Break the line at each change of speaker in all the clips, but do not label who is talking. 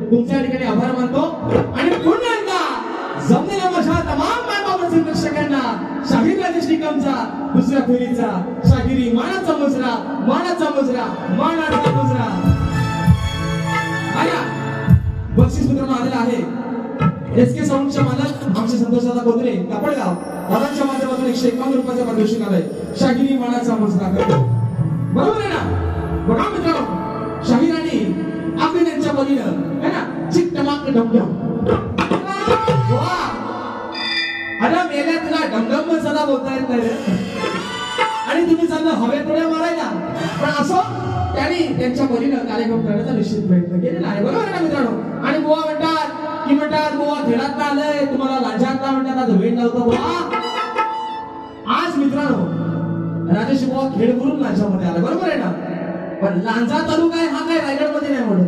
तुमच्या ठिकाणी आभार मानतो आणि पुन्हा एकदा जमलेल्या माझ्या तमाम मायबापांचे प्रेक्षकांना शाहीर राजेश निकमचा दुसऱ्या फेरीचा शाहिरी मानाचा मुजरा मानाचा मुजरा मानाचा मुजरा आया बक्षीस मित्रांनो आलेला आहे एसके साऊंडच्या मालक आमचे संतोषदादा कोदरे कापडगाव दादांच्या माध्यमातून 151 रुपयाचा पारितोषिक आलाय शाहिरी मानाचा मुजरा बरोबर आहे ना बघा मित्रांनो शाहिरांनी आपण यांच्या बलीनं है ना चिक टमाक डमडम वाह अरे मेल्या तुला डमडम सदा बोलता येत नाही आणि तुम्ही चाललं हवेत उड्या मारायला पण असो त्यांनी त्यांच्या बलीनं कार्यक्रम करण्याचा निश्चित प्रयत्न केलेला आहे बरोबर आहे ना मित्रांनो आणि बुवा म्हणतात बुवा खेळात आलंय तुम्हाला लांजात म्हणतात आज वेळ नव्हतं बुवा आज मित्रांनो राजेश बुवा खेळ करून लांजामध्ये आला बरोबर आहे ना पण लांजा तालुका आहे हा काय रायगड मध्ये नाही म्हणून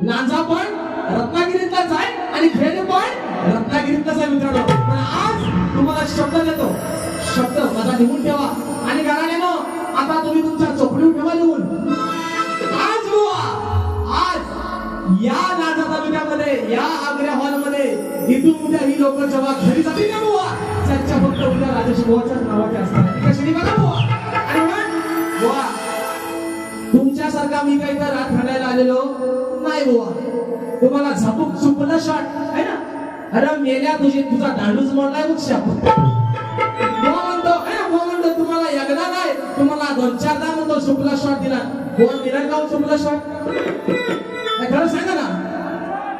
लांजा पण रत्नागिरीतलाच आहे आणि खेड पण रत्नागिरीतलाच आहे मित्रांनो पण आज तुम्हाला शब्द देतो शब्द माझा लिहून ठेवा आणि गाण्यानं आता तुम्ही तुमच्या चोपडीवर ठेवा लिहून आज बुवा आज या लांजा तालुक्यामध्ये या आग्रा हॉल मध्ये इथून उद्या ही लोक जेव्हा घरी जातील ना बुवा चर्चा फक्त उद्या राजेश बुवाच्याच नावाची असणार कशी बघा बुवा आणि म्हणून बुवा तुमच्यासारखा मी काही तर रात खाण्याला आलेलो नाही बुवा तुम्हाला झापूक चुकलं शॉट आहे ना अरे मेल्या तुझा दांडूच मोडलाय बुवा म्हणतो तुम्हाला एकदा नाही तुम्हाला 2-4दा म्हणतो चुकला शॉट दिला कोण दिला का चुकला शॉट खरं सांगा ना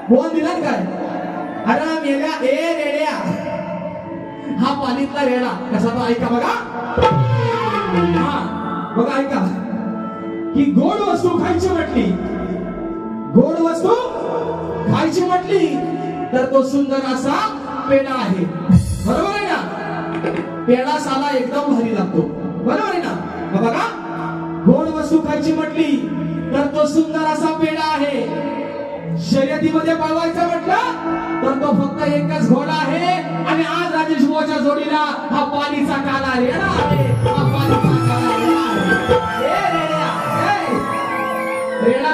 कोण दिला काय अरे मेल्या ए रेड्या हा पालीतला रेडा कसा तो ऐका बघा हा बघा ऐका की गोड वस्तू खायची म्हटली गोड वस्तू खायची म्हटली तर तो सुंदर असा पेढा आहे बरोबर आहे ना पेढा साला एकदम भारी लागतो बरोबर आहे ना बघा गोड वस्तू खायची म्हटली तर तो सुंदर असा पेढा आहे शर्यतीमध्ये पळवायचं म्हटलं तर तो फक्त एकच घोडा आहे आणि आज राजेश बुवाच्या जोडीला हा पालीचा काला रेडा आहे हा पालीचा काला रेडा आहे रेडा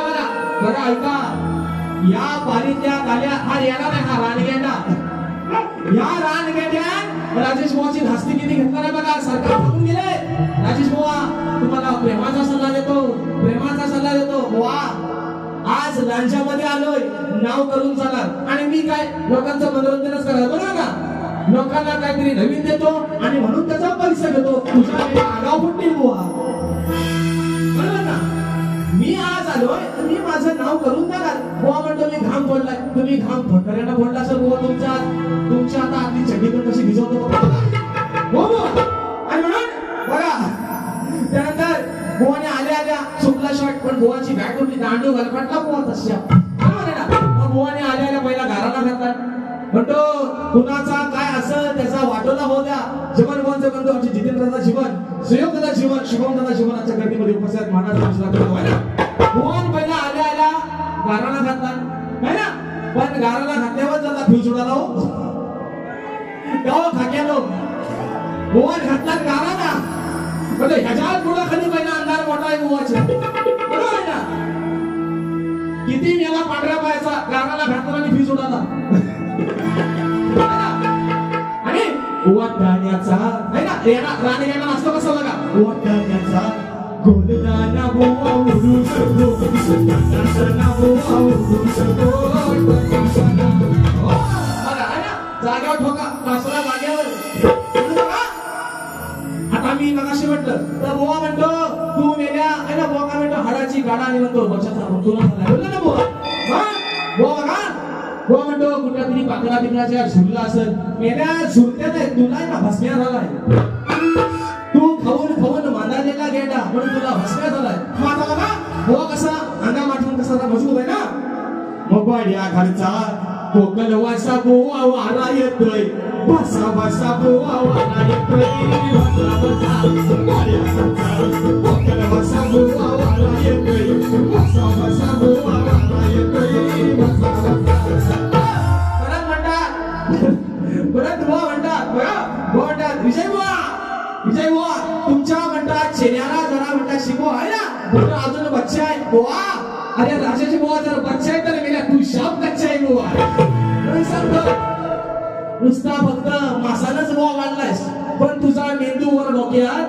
बरं ऐका या पालीतल्या गाल्या हा रेडा नाही हा रानगेंडा या रानगेंड्यात राजेश बुवाची धास्ती किती घेतला नाही बघा सरकार बघून गेले राजेश बुवा तुम्हाला प्रेमाचा सल्ला देतो बुवा आज लांजामध्ये आलोय नाव करून चालणार आणि मी काय लोकांचं मनोरंजनच करणार बरोबर ना लोकांना काहीतरी नवीन देतो आणि म्हणून त्याचा पैसा घेतो तुझ्या आगाव फुटतील बुवा बरोबर ना मी आज आलोय मी माझं नाव करून जाणार बुवा म्हणतो मी घाम फोडलाय तुम्ही घाम फटकऱ्यानं फोडला असेल बुवा तुमच्या आता आतली चड्डी पण कशी भिजवतो हो आणि म्हणून पण बुवाची बॅग कुठली दांडू गलपटला बुवा तशा बरोबर आहे ना. मग बुवाने आल्याला पहिला घराला घातला म्हणतो कुणाचा काय असं त्याचा वाटोला होऊ द्या. जीवन बुवांचं म्हणतो आमचे जितेंद्रचा जीवन सुयोगचा जीवन शुभमचा जीवनाच्या गर्दीमध्ये उपस्थित महाराज बुवान पहिला आल्या घराला घातला है ना. पण घराला घातल्यावर जरा फ्यूज उडाला हो गाव खाक्यालो बुवान घातला घराला म्हणजे ह्याच्या पुढे खाली पहिला अंधार मोठा आहे बुवाचा बरोबर आहे ना. किती मेला पांढऱ्या पायाचा गाराला घातला आणि फ्यूज उडाला आणि वाटाण्याचा है ना. राणी गाणं असतो कसं बघा वाटाण्याचा गोलदाना बुवा उडू शकतो नाना बुवा उडू शकतो बघा है ना. जागेवर ठोका कासरा जागेवर. आता मी मगाशी म्हटलं तर बुवा म्हणतो तू मेल्या है ना. बुवा काय म्हणतो हाडाची गाडा आणि म्हणतो बचाचा तुला बोलला ना बुवा बुवा बघा. बुवा म्हणतो कुठल्या तरी पाकळा बिकळाच्या झुरला असेल मेल्या झुरत्या नाही तुला ना भस्म्या झालाय. तू खाऊन खाऊन मांदालेला गेला म्हणून तुला भस्म्या झालाय. मग आता बघा बुवा कसा अंगा माठून कसा मजबूत आहे ना. मग वाड्या घरचा कोकण वासा बुवा वारा येतोय बसा बसा बुवा वारा येतोय कोकण वासा बुवा वारा येतोय बसा बसा बुवा वारा येतोय परत बुवा म्हणतात बुवा म्हणतात विजय बुवा तुमच्या म्हणतात चेहऱ्याला जरा म्हणतात शिकवा आहे ना. अजून बच्चा आहे बुवा. अरे राजाची बुवा जर बच्चा आहे तर मेल्या तू शाप कच्चा आहे बुवा. नुसता फक्त मासालाच बुवा वाढलायस पण तुझा मेंदू वर डोक्यात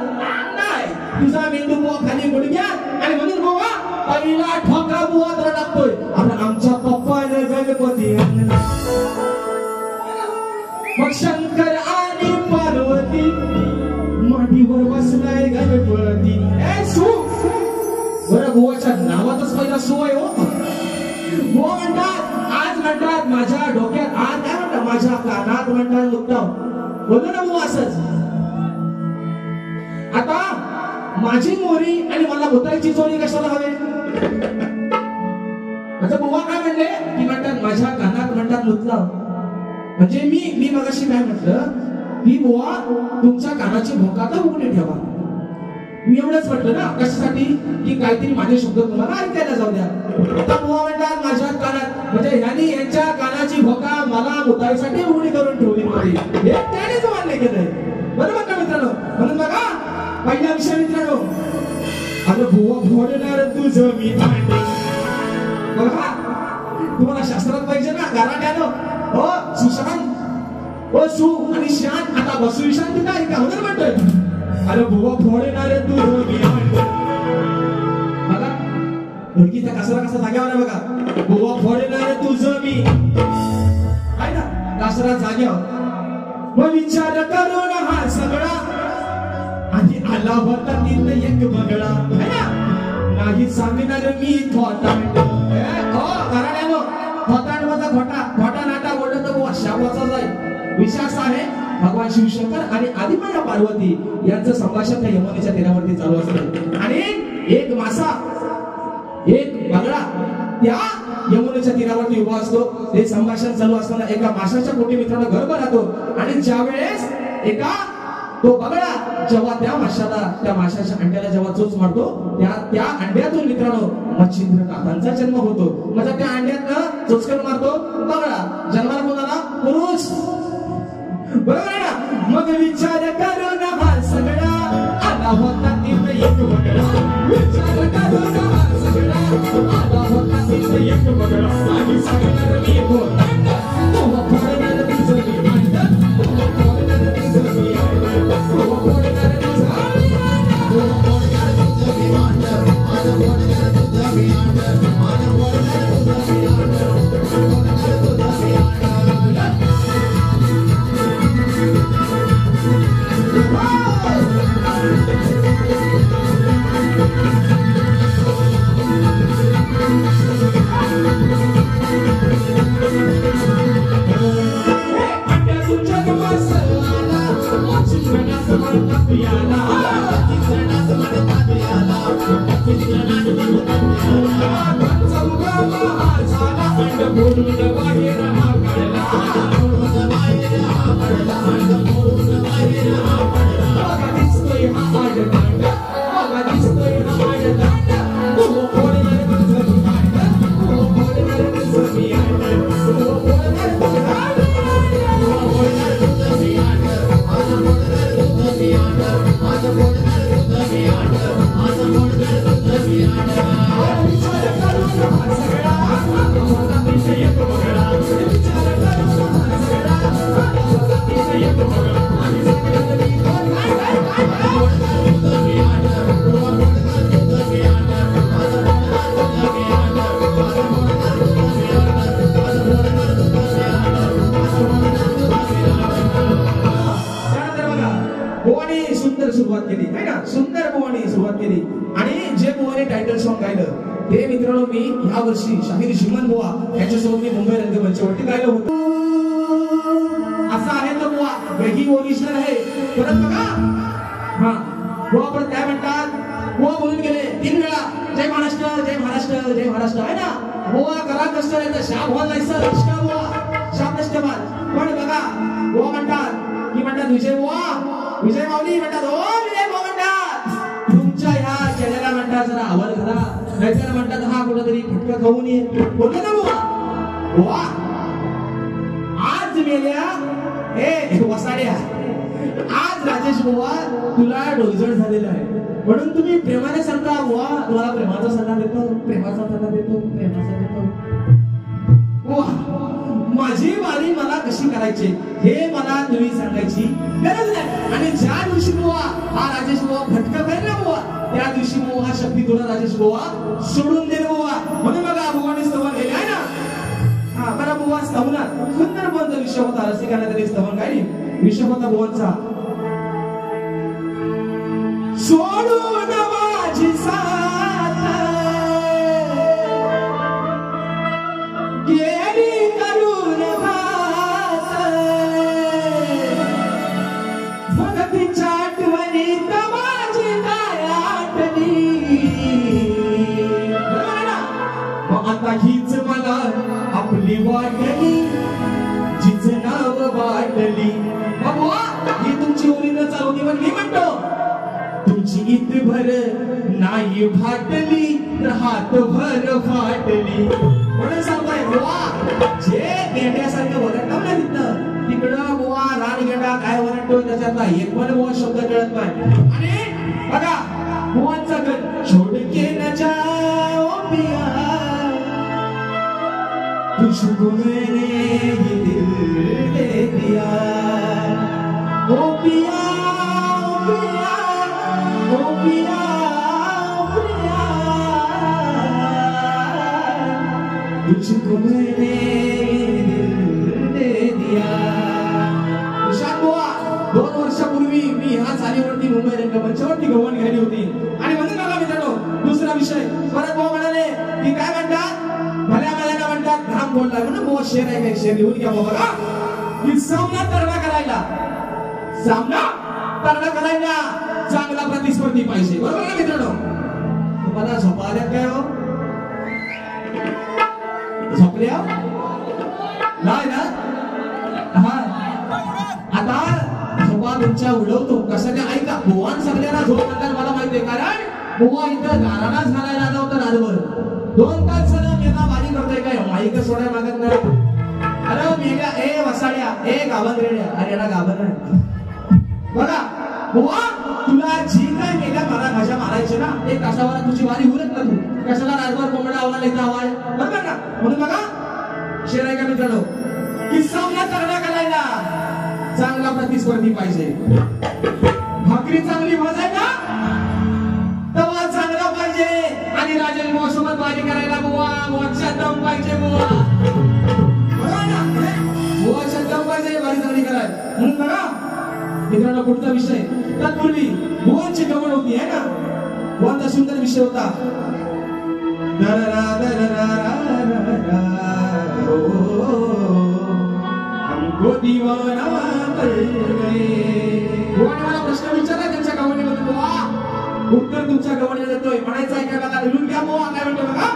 नाही. तुझा मेंदू बुवा खाली गुडघ्यात आणि म्हणून बुवा पहिला ठोका बुवा तर टाकतोय. आता आमच्या पप्पाने गणपती मग शंकर आणि पार्वती मांडीवर बसलाय गणपती. बरं बुवाच्या नावातच पहिला सो आहे हो. बुवा म्हणतात आज म्हणतात माझ्या डोक्यात आज काय म्हणतात माझ्या कानात म्हणतात मुद्दाम बोललो ना बुवा असंच. आता माझी मोरी आणि मला मुताईची चोरी कशाला हवे. आता बुवा काय म्हणले की म्हणतात माझ्या कानात म्हणतात मुद्दाम म्हणजे मी मगाशी काय म्हटलं की बुवा तुमच्या कानाची भोका तर उघडी ठेवा. मी एवढंच म्हटलं ना कशासाठी की काहीतरी माझे शब्द तुम्हाला ऐकायला जाऊ द्या. आता बुवा म्हणतात माझ्या कानात म्हणजे ह्यांनी यांच्या कानाची भोका मला मुताईसाठी उघडी करून ठेवली होती. हे त्यानेच मान्य केलंय बरोबर ना मित्रांनो. म्हणून बघा पहिला विषय मित्रांनो अरे बुवा फोडणार तुझं मी भांडे. बघा तुम्हाला शास्त्रात पाहिजे ना गाराट्यानं हो सुशांत ओ सु आणि शांत आता बसू शांत काय का होणार म्हणतोय. अरे बुवा फोडणार तुझं मी भांडे. बघा मुलगीचा कासरा कसा जाग्यावर आहे बघा. बुवा फोडणार तुझं मी आहे ना कासरा जाग्यावर. मग विचार करून हा सगळा आणि आला होता तिथं एक बगळा है ना. नाही सांगणार मी थोटांड हो घराण्यानो थोटांड माझा खोटा नाटा बोलतो तर बुवा शापाचा जाईल. विषय असा आहे भगवान शिवशंकर आणि आदिमाया पार्वती यांचं संभाषण त्या यमुनेच्या तीरावरती चालू असतं आणि एक मासा एक बगळा त्या यमुनेच्या तीरावरती उभा असतो. ते संभाषण चालू असताना एका माशाच्या पोटी मित्रांनो गर्भ राहतो आणि ज्यावेळेस एका तो बगळा जेव्हा त्या माशाच्या अंड्याला जेव्हा चोच मारतो त्या अंड्यातून मित्रांनो मच्छिंद्र नाथांचा जन्म होतो. म्हणजे त्या अंड्यातनं चोचकर मारतो बगळा. जन्माला कोणाला पुरुष बरोबर आहे ना. मग विचार करून हा सगळा आला होता तिथं एक बगळा. विचार करून हा सगळा आला होता तिथं एक बगळा. आणि सांगणार मी फोडणार तुझं मी भांडण फोडणार तुझं मी फोडणार तुझं मी भांडण फोडणार तुझं मी
Piala,
ते मित्रांनो मी या वर्षी शाहीर जिमन बुवा यांच्यासोबत मी मुंबई रंगमंचावरती गायलो होतो. असा आहे तो बुवा, ही ओरिजिनल आहे. परत बघा हा बुवा परत काय म्हणतात, बुवा बोलून गेले 3 वेळा जय महाराष्ट्र जय महाराष्ट्र जय महाराष्ट्र आहे ना. बुवा करा कष्ट आहे तर शाप व्हायला नाही सर, कष्ट बुवा शाप नसते बात. पण बघा बुवा म्हणतात की म्हणतात विजय बुवा विजय माऊली म्हणतात, ओ विजय बुवा म्हणतात तुमच्या ह्या चेहऱ्याला म्हणतात जरा आवाज घाला, नाहीतर म्हणतात हा कुठेतरी फटका खाऊन ये. बोलतो ना बुवा बुवा आज मेल्या ए वसाड्या, आज राजेश बुवा तुला डोळजड झालेला आहे म्हणून तुम्ही प्रेमाने सांगता बुवा तुम्हाला प्रेमाचा सल्ला देतो, प्रेमाचा सल्ला देतो, प्रेमाचा देतो. बुवा माझी वारी मला कशी करायची हे मला तुम्ही सांगायची गरज नाही. आणि ज्या दिवशी बुवा हा राजेश बुवा फटका खाईल ना बुवा त्या दिवशी बुवा हा शक्ती तुला राजेश बुवा सोडून दे बुवा. म्हणून बघा बुवाने स्तवन केले आहे ना. हा बरा बुवा स्तवनात सुंदर बुवांचा विषय होता, रसिकांना तरी स्तवन काय विषय होता बुवांचा. सोडून माझी साथ गेली करून घात, मग तिच्या आठवणीत माझी काय आठली. मग आता हीच मला आपली वाटली जिचं नाव वाटली. बुवा ही तुमची ओरिजिनल चालवणी पण मी म्हणतो तुमची इत भर नाही फाटली तर हात भर फाटली. म्हणून सांगताय बुवा जे गेंड्यासारखं वरटतो ना तिथं तिकडं बुवा रान गेंडा काय वरटतो त्याच्यातला एक पण बुवा शब्द कळत नाही. आणि बघा बुवांचा गण छोड के न जाओ पिया तुझको मैंने ये दिल दे दिया. ओ पिया ओ पिया ओ पिया पिया तुझको मैंने दिल दे दिया. विशाल बुवा 2 वर्षापूर्वी मी ह्या चालीवरती मुंबई रंगमंचावरती गवण घ्यायली होती. आणि म्हणून बघा मित्रांनो दुसरा विषय परत बुवा म्हणाले की काय म्हणतात भल्या भल्याला म्हणतात घाम बोलला म्हणून बुवा शेर आहे काय शेर लिहून घ्या बाबा की सामना तरणा करायला चांगला प्रतिस्पर्धी पाहिजे. बरोबर ना मित्रांनो. तुम्हाला झोपा आल्या काय हो झोपल्या नाही ना. हा आता झोपा तुमच्या उडवतो कशाने ऐका बुवान सगळ्यांना झोप म्हणतात मला माहितीये कारण बुवा इथं गाराणा झालाय आला होता रातभर 2 तास झालं मेला बारी करतोय काय माईक सोडाय मागत नाही. अरे मेल्या ए वसाड्या ए गावन रेड्या अरे याला गावन नाही. बघा बुवा तुला जी काय मेल्या मला मजा मारायची ना 1 तासावर तुझी वारी उरत ना तू कशाला रातभर कोंबडा आवला लेता आवाज बरोबर ना. म्हणून बघा शेर आहे का मित्रांनो की सामना तरणा करायला चांगला प्रतिस्पर्धी पाहिजे. भाकरी चांगली भाजाय ना तवा चांगला पाहिजे. आणि राजेश बुवा सोबत वारी करायला बुवा बुवाचा दम पाहिजे बुवा बरोबर ना. बुवाचा दम पाहिजे वारी चांगली कराय. म्हणून बघा मित्रांनो पुढचा विषय तत्पूर्वी बुवांची गवण होती आहे ना. बुवांचा सुंदर विषय होता दररा दररा हमको दीवाना कर गए. बुवाने मला प्रश्न विचारला त्यांच्या गवणीमध्ये बुवा उत्तर तुमच्या गवणीला देतोय म्हणायचं आहे काय बघा लिहून घ्या बुवा काय म्हणतो बघा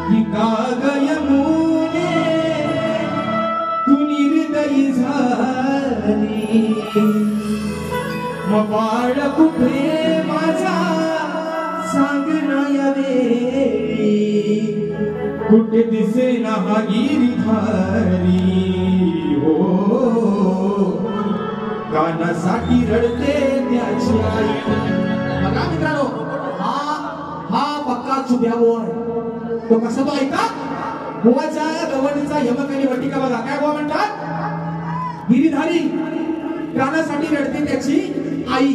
की कागय मुने तू निर्दयी झाली मग बाळ कुठे माझा सांग ना यावेळी कुठे दिसे ना हा गिरिधारी. हो कानासाठी रडते त्याची आई. बघा मित्रांनो, हा पक्का चुद्या बुवा आहे. तो कसा तो ऐका, बुवाच्या गवळीचा यमक आणि वटिका बघा. काय बुवा म्हणतात? गिरीधारी कानासाठी रडते त्याची आई.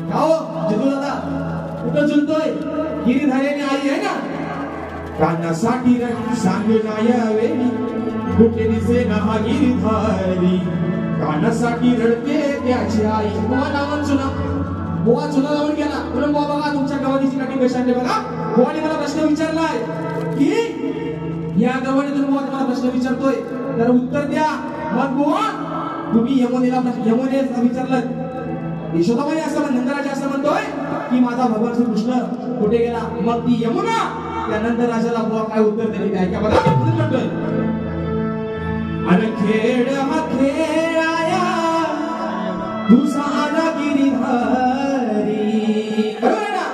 का हो जितू दादा कुठं झुलतोय? गिरीधारी आई आहे ना. कानासाठी रडते सांगू यावेळी कुठे दिसे ना हा गिरीधारी. कानासाठी रडते त्याची आई. बुवा लावून चुना, बुवा चुना लावून गेला. म्हणून बुवा बघा तुमच्या गवळीची काठी कशी आणली बघा. बुवाने मला प्रश्न विचारलाय की या गवळीतून बुवा तुम्हाला प्रश्न विचारतोय तर उत्तर द्या. मग बुवा तुम्ही यमुनेला विचारलं, यशोदाबाई असं नंदराजा असं म्हणतोय की माझा भगवान श्री कृष्ण कुठे गेला. मग ती यमुना त्या नंदराजाला बुवा काय उत्तर दिले ऐका बघा. म्हणतोय अरे खेळ हा खेळाया तुझा आला गिरीधारी. बरोबर ना.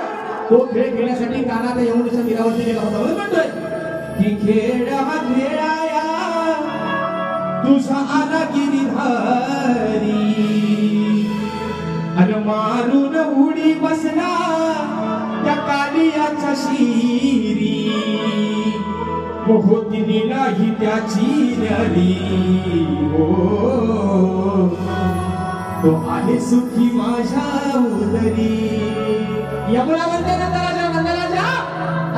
तो खेळ खेळण्यासाठी काना त्या यमुनेच्या तीरावरती गेला होता. म्हणून म्हणतोय की खेळ हा खेळाया तुझा आला गिरीधारी. अरे मारून उडी बसला त्या कालियाच्या शिरी. होती नाही त्याची न्यारी. हो तो आहे सुखी माझ्या उदरी. यमुना म्हणते नंदराजा,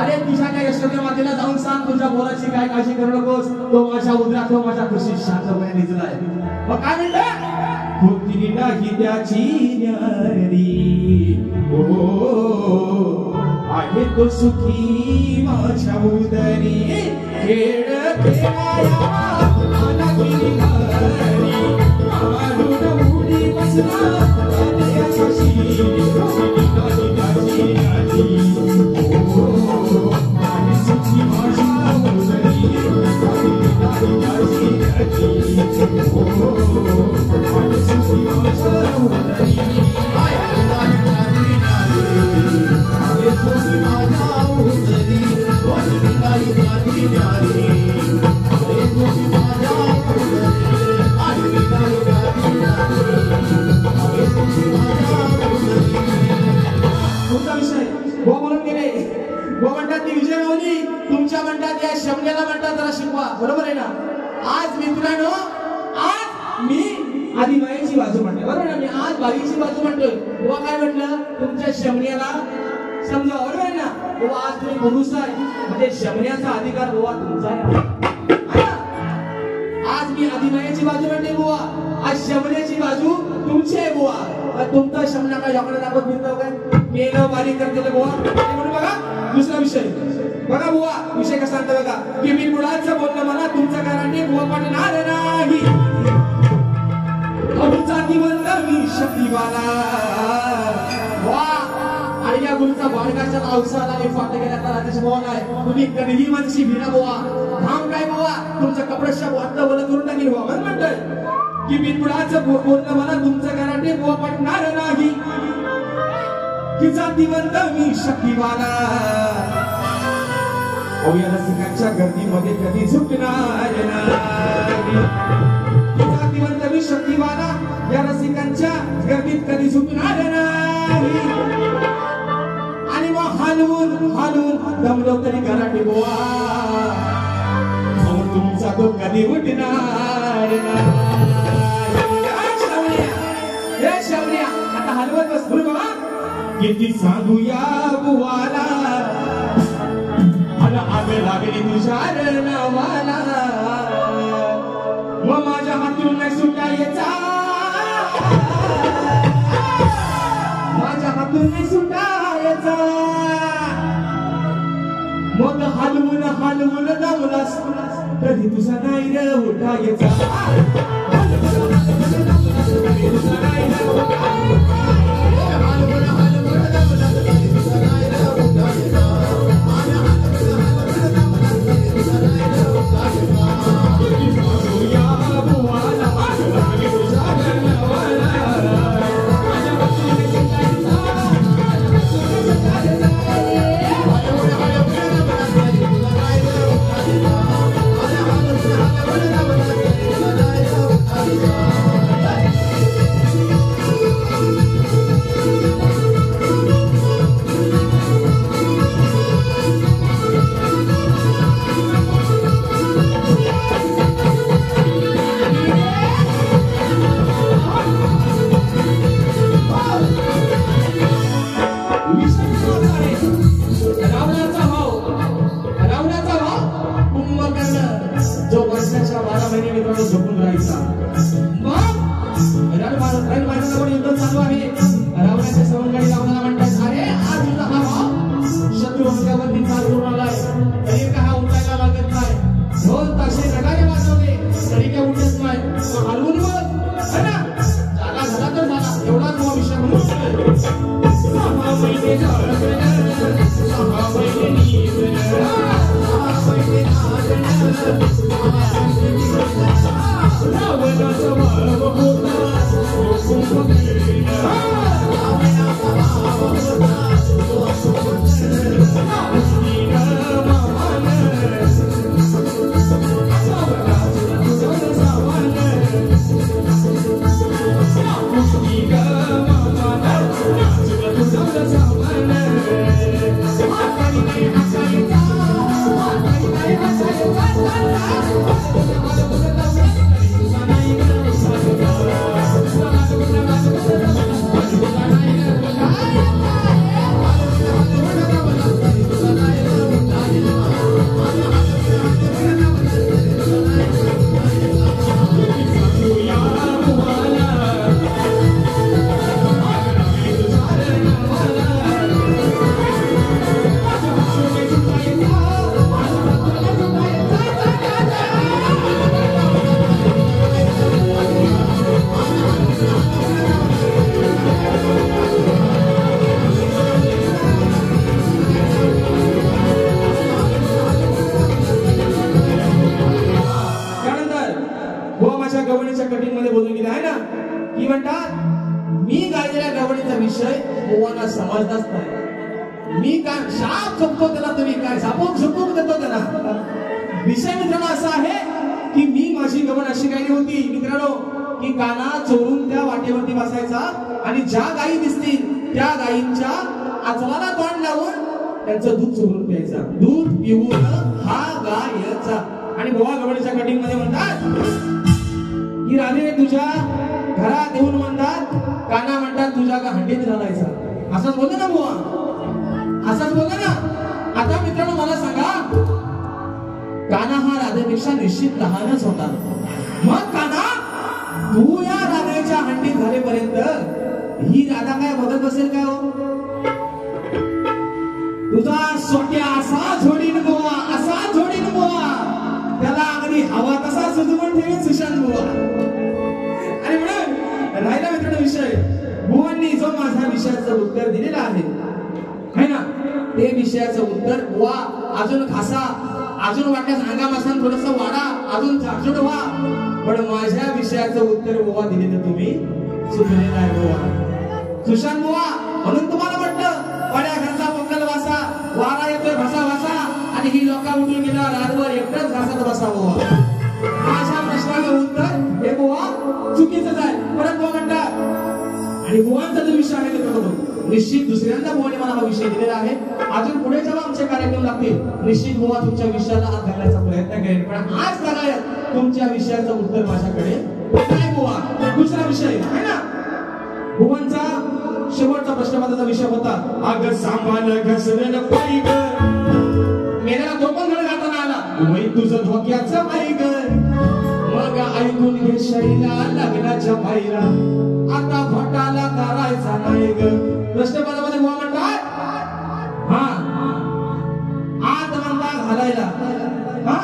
अरे तुझ्या काय यशोदे मातेला जाऊन सांग तुझ्या बोलाची काय काळजी करू नकोस. तो माझ्या उदरात, तो माझ्या खुशीत शांतपणे निजलाय. मग काय म्हणलं? होती नाही त्याची न्यारी. हो आहे तो सुखी माझ्या उदरी. खेळ खेळाया आला गिरीधारी. मारून उडी बसला कालियाच्या शिरी. हो आहे सुखी माझ्या उदरी. तुमचा विषय वो बोलून गेले. वो म्हणतात ती विजय माऊली तुमच्या म्हणतात या शमण्याला म्हणतात जरा शिकवा. बरोबर आहे ना. आज मित्रांनो, आज मी आदिबाईची बाजू म्हणते. बरोबर ना. मी आज बाईची बाजू म्हणतोय. वो काय म्हटलं? तुमच्या शमण्याला समजा. बरोबर आहे ना. वो आज तुम्ही पुरुष आहे म्हणजे शमण्याचा अधिकार बुवा तुमचा आहे. आज मी आदिबाईची बाजू म्हणते बुवा, आज शमण्याची बाजू तुमची आहे बुवा. तुमचा शमना काय याकडे दाखवत फिरतो काय? मेलं बारीक करते बुवा. म्हणून बघा दुसरा विषय बघा बुवा. विषय कसा आणतो बघा की मी मुलाचं बोलणं मला तुमचं कारण बुवा पडणार नाही. अबुचा दिवंत मी शक्तिवाला. वा आणि या गुरुचा बाळकाच्या अवसाला एक फाटे गेला तर आदेश बुवा नाही. तुम्ही कधीही मनशी भिना बुवा. थांब काय बुवा तुमचं कपड्याच्या वाटलं बोला करून टाकेल बुवा. म्हणून म्हणतोय की बिनपुडाचं बोलणं मला तुमचं कारण बुवा पडणार नाही. की जातीवंत मी शक्तिवाला. या रसिकांच्या गर्दीमध्ये कधी झुकणार नाही. जातीवंत मी शक्तिवाला. या रसिकांच्या गर्दीत कधी झुकणार नाही. आणि मग हलवून हलवून दमलो तरी गराटे बुवा. तुमचा तो कधी उठणार नाही. आता हलवत बस. बघा किती सांगूया बुवाला. आग लागली तुझ्या नावाला. मग माझ्या हातून नाही सुटायचा. माझ्या हातून नाही सुटायचा. मग हलवून हलवून दमलास कधी तुझा नाही रे उठायचा.
Yeah.
रावण युद्ध चालू आहे. रावणाच्या सवंगडी रावणाला म्हणतात, अरे आज तुझा हा भाव शत्रू अंगावरती चाल करून आलाय, तरी का हा उठायला लागत नाही. ढोल ताशे नगारे वाजवले तरी काय उठत नाही. तो हलवून बघ है ना, झाला झाला तर झाला, एवढाच हा विषय म्हणून गवळीच्या कटिंग मध्ये बोलून गेले आहे ना, की म्हणतात मी गायलेल्या गवळीचा विषय बुवांना समजताच नाही. मी काय शाप झोपतो त्याला, तुम्ही काय झापूक झोपूक देतो त्याला. विषय मित्रांनो असा आहे की मी माझी गवळ अशी गायली होती मित्रांनो, की काना चोरून त्या वाटेवरती बसायचा आणि ज्या गायी दिसतील त्या गायींच्या आचलाला तोंड लावून त्यांचं दूध चोरून प्यायचा. दूध पिऊन हा गायचा. आणि बुवा गवळीच्या कटिंग मध्ये म्हणतात की राधे तुझ्या घरात येऊन म्हणतात, काना म्हणतात तुझ्या का हंडीत घालायचा. असंच बोलतो ना बुवा, असंच बोलतो ना. आता मित्रांनो मला सांगा, काना हा राधेपेक्षा निश्चित लहानच होता. मग काना तू या राधेच्या हंडीत घालेपर्यंत ही राधा काय बघत बसेल काय हो? तुझा सोट्या असा झोडीन बुवा, असा झोडीन बुवा, त्याला अगदी हवा तसा सुजवून ठेवीन सुशांत बुवा. आणि म्हणून राहिला मित्रांनो विषय, बुवांनी जो माझ्या विषयाचं उत्तर दिलेलं आहे ना, ते विषयाचं उत्तर बुवा अजून खासा, अजून वाटल्यास अंगामासान थोडस वाढा, अजून झाडझुड व्हा, पण माझ्या विषयाचं उत्तर बुवा दिलेलं तुम्ही चुकलेलं आहे बुवा. सुशांत बुवा, म्हणून तुम्हाला म्हटलं पड्या घरचा मंगल वासा, वारा येतोय भसा भसा, आणि ही लोका उठून गेला रातभर एकटाच घासत बसा बुवा. माझ्या प्रश्नाचं उत्तर हे बुवा चुकीचं आहे. परत बुवा म्हणतात, आणि बुवांचा जो विषय आहे मित्रांनो, निश्चित दुसऱ्यांदा बुवाने मला हा विषय दिलेला आहे. अजून पुढे जेव्हा आमचे कार्यक्रम लागतील निश्चित बुवा तुमच्या विषयाला हात घालण्याचा प्रयत्न करेल. पण आज बघा तुमच्या विषयाचं उत्तर माझ्याकडे काय बुवा. दुसरा विषय आहे ना, बुवांचा शेवटचा प्रश्नपत्राचा विषय होता, अग सामान घसरण पायी ग, मेल्याला तो पण घड घालताना आला, वै तुझं धोक्याचं पायी ग. मग ऐकून घे शैला लग्नाच्या बाईला, आता भटाला करायचा नाही ग. प्रश्नपत्रामध्ये बुवा म्हणतात, हा आत म्हणता घालायला, हा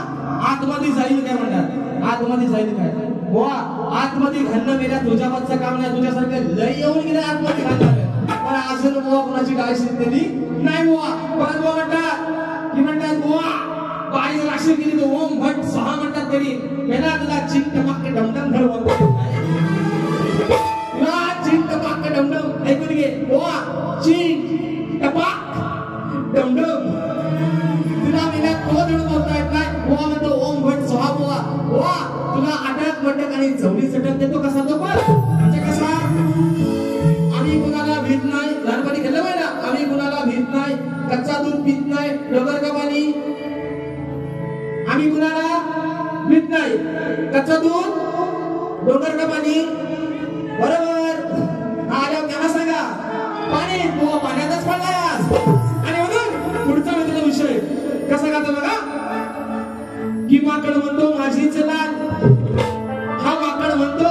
आतमध्ये जाईल काय म्हणतात, आतमध्ये जाईल काय बुवा. आतमध्ये घालणं मेल्या तुझ्यावरचं काम नाही, तुझ्यासारखं लय येऊन गेलं आतमध्ये घालणार, पण अजून बुवा कुणाची डाळ शिजलेली नाही बुवा. परत बुवा म्हणतात की म्हणतात बुवा बाई राशी केली तर ओम भट सहा म्हणतात तरी मेला तुला चिंट पाक डमडम घर म्हणतो, चिंट पाक डमडम ऐकून घे बुवा, चिंट पाक डमडम. तुला मेला तो धड बोलता येत नाही बुवा, म्हणतो ओम भट सहा बुवा. बुवा तुला अटक मटक आणि चवली चटक देतो कसा तो पण म्हणजे कसा. आम्ही कुणाला भीत नाही, लहानपणी केलं पाहिजे ना, आम्ही कुणाला भीत नाही, कच्चा दूध पित नाही, डोगर का पाणी. आम्ही कुणाला भीत नाही, कच्चा दूध डोगर का पाणी, बरोबर. आल्या त्यांना सांगा पाणी बुवा पाण्यातच पडलास. आणि म्हणून पुढचा मित्राचा विषय कसा गातो बघा, की माकड म्हणतो माझीच लाल, हा माकड म्हणतो,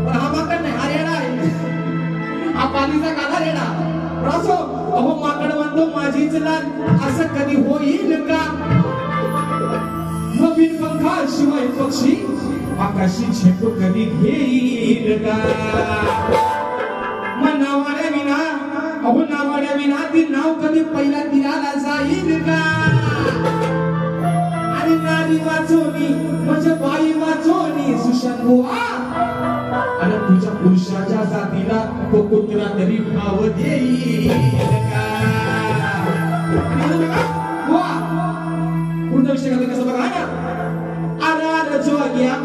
पण हा माकड नाही हरियाणा आहे. पालीचा काला रेडा असो अहो माकड म्हणतो माझीच लाल असं कधी होईल का नवीन पंखा शिवाय पक्षी आकाशी झेप कधी घेईल का मग नावाड्या विना अहो नावाड्या विना ती नाव कधी पहिला तिला जाईल का आणि नारी वाचोनी म्हणजे बाई वाचोनी सुशांत बुवा आणि तुझ्या पुरुषाच्या जातीला तो कुत्रा तरी भाव देईल का बुवा पुढचा विषय करते कसं बघा ना अरे जोग्या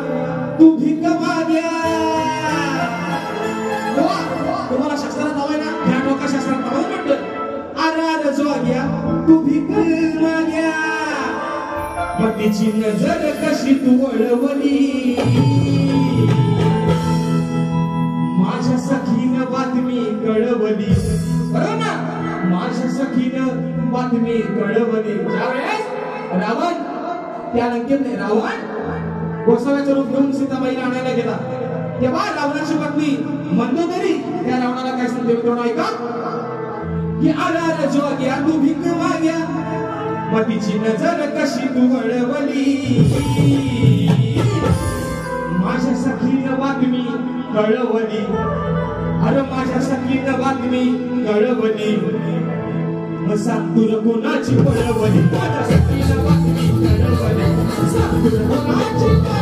तू भिक माग्या बुवा तुम्हाला शास्त्रात नाव आहे ना ह्या टोका शास्त्रात नाव म्हणतं अरे जोग्या तू भिक माग्या मग तिची नजर कशी तू वळवली माझ्या सखीनं बातमी कळवली बरोबर ना माझ्या सखीनं बातमी कळवली ज्यावेळेस रावण त्या लंकेत नाही रावण गोसाव्याचं रूप घेऊन सीताबाईला आणायला गेला तेव्हा रावणाची पत्नी मंदोदरी त्या रावणाला काय सांगते मित्रांनो ऐका की आला जोग्या तू भिक माग्या मग तिची नजर कशी तू वळवली माझ्या सखीनं बातमी कळवली अरे माझ्या सखीनं बातमी कळवली मग सांग तुला कोणाची कळवली माझ्या सखीनं बातमी कळवली सांग तुला कोणाची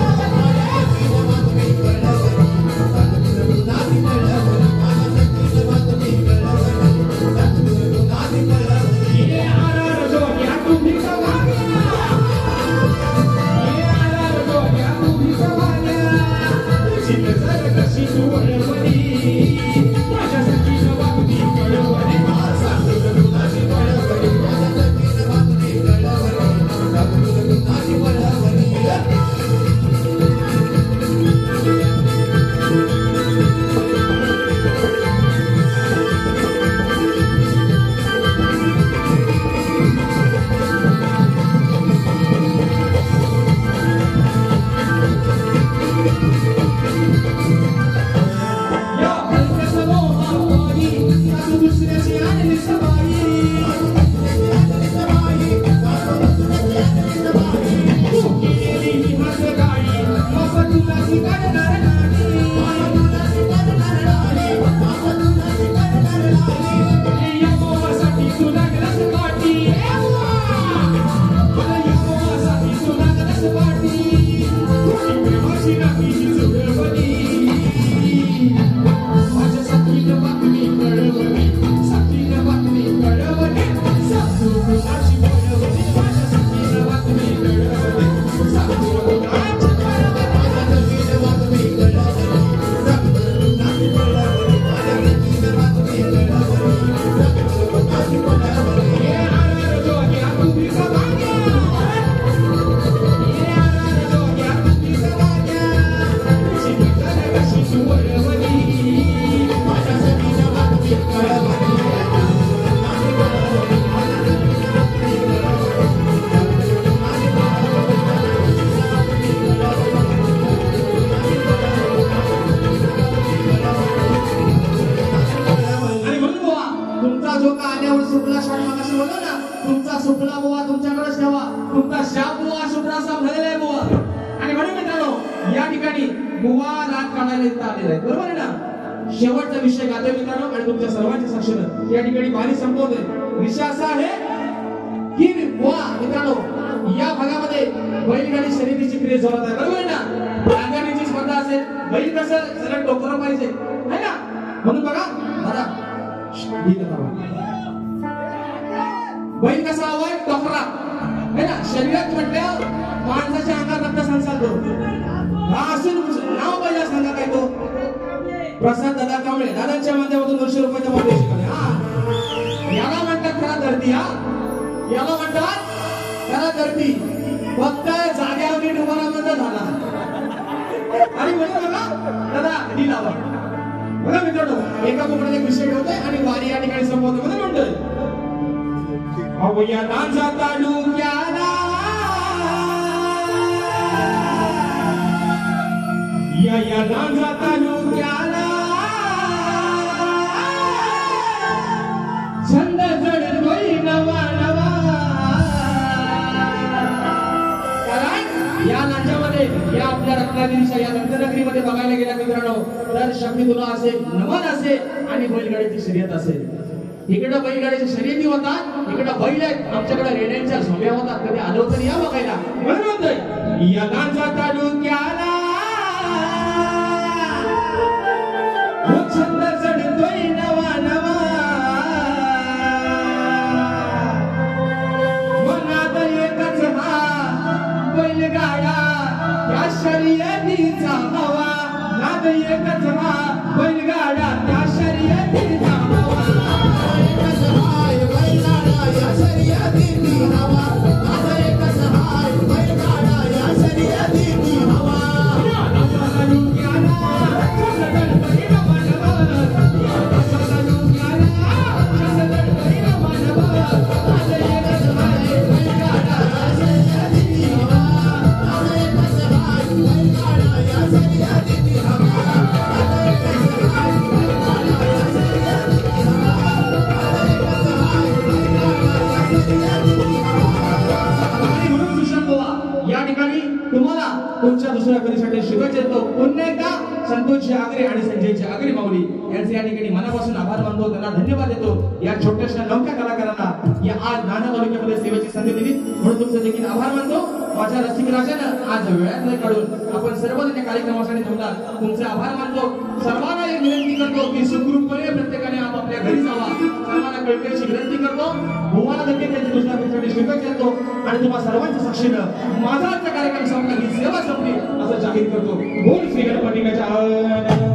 शेवटचा विषय गातो मित्रांनो आणि तुमच्या सर्वांच्या साक्षीनं या ठिकाणी पाणी संपवतोय विषय असा आहे की बुवा मित्रांनो या भागामध्ये बैलगाडी शर्यतीची क्रेज जोरात आहे बरोबर ना रांगाडीची स्पर्धा असेल बैल कसं सगळं टोकरं पाहिजे है ना म्हणून बघा दादा बैल कसा हवाय टोकरा है ना शरीरात म्हटलं माणसाच्या अंगात रक्त संचालतो हा असून नाव पहिला सांगा काय तो प्रसाद दादा कांबळे दादांच्या माध्यमातून 200 रुपयाचा मोटिवेशन आहे हा याला म्हणतात खरा धरती हा याला म्हणतात खरा धरती फक्त जाग्यावर नीट उभा राहण्याचा झाला आणि म्हणून बघा दादा डी लावा बघा मित्रांनो एका कोपऱ्यात एक विषय ठेवतोय आणि वारी या ठिकाणी संपवतोय मध्ये म्हणतोय अहो या नाचा तालुक्याला या नाचा तालुक्याला बघायला गेला मित्रांनो तर शक्ती तुला असेल नमन असेल आणि बैलगाडीची शर्यत असेल. इकडे बैलगाडीच्या शर्यती होतात इकडे बैल आहेत आमच्याकडे रेड्यांच्या झोंब्या होतात. कधी आलो तर या बघायला. म्हणून म्हणतोय या गांजा तालुक्याला छंद चढतोय नवा नवा मनात एकच हा बैलगाडा त्या शर्यतीचा हवा. नाद एकच हा बैलगाडा त्या शर्यतीचा हवा. एकच हाय बैलगाडा या शर्यतीची हवा. नाद एकच हाय बैलगाडा या शर्यतीची हवा. या ठिकाणी तुम्हाला तुमच्या दुसऱ्या कधीसाठी शुभेच्छा देतो. पुन्हा एकदा संतोषजी आगरे आणि संजयजी आगरे माऊली यांचे या ठिकाणी मनापासून आभार मानतो. त्यांना धन्यवाद देतो. या छोट्याशा नौक्या कलाकारांना या आज नाना तालुक्यामध्ये सेवेची संधी दिली म्हणून तुमचे देखील आभार मानतो. माझ्या रसिक राजानं आज वेळात काढून आपण सर्वजण या कार्यक्रमासाठी जमला तुमचे आभार मानतो. सर्वांना एक विनंती करतो की सुखरूपपणे प्रत्येकाने आपापल्या घरी जावा. सर्वांना कळकळीची विनंती करतो. तुम्हाला देखील त्यांची दुसऱ्या कधीसाठी शुभेच्छा देतो आणि तुम्हा सर्वांच्या साक्षीनं माझा आजचा कार्यक्रम संपला ही सेवा संपली असं जाहीर करतो. बोल श्री गणपती गजानन.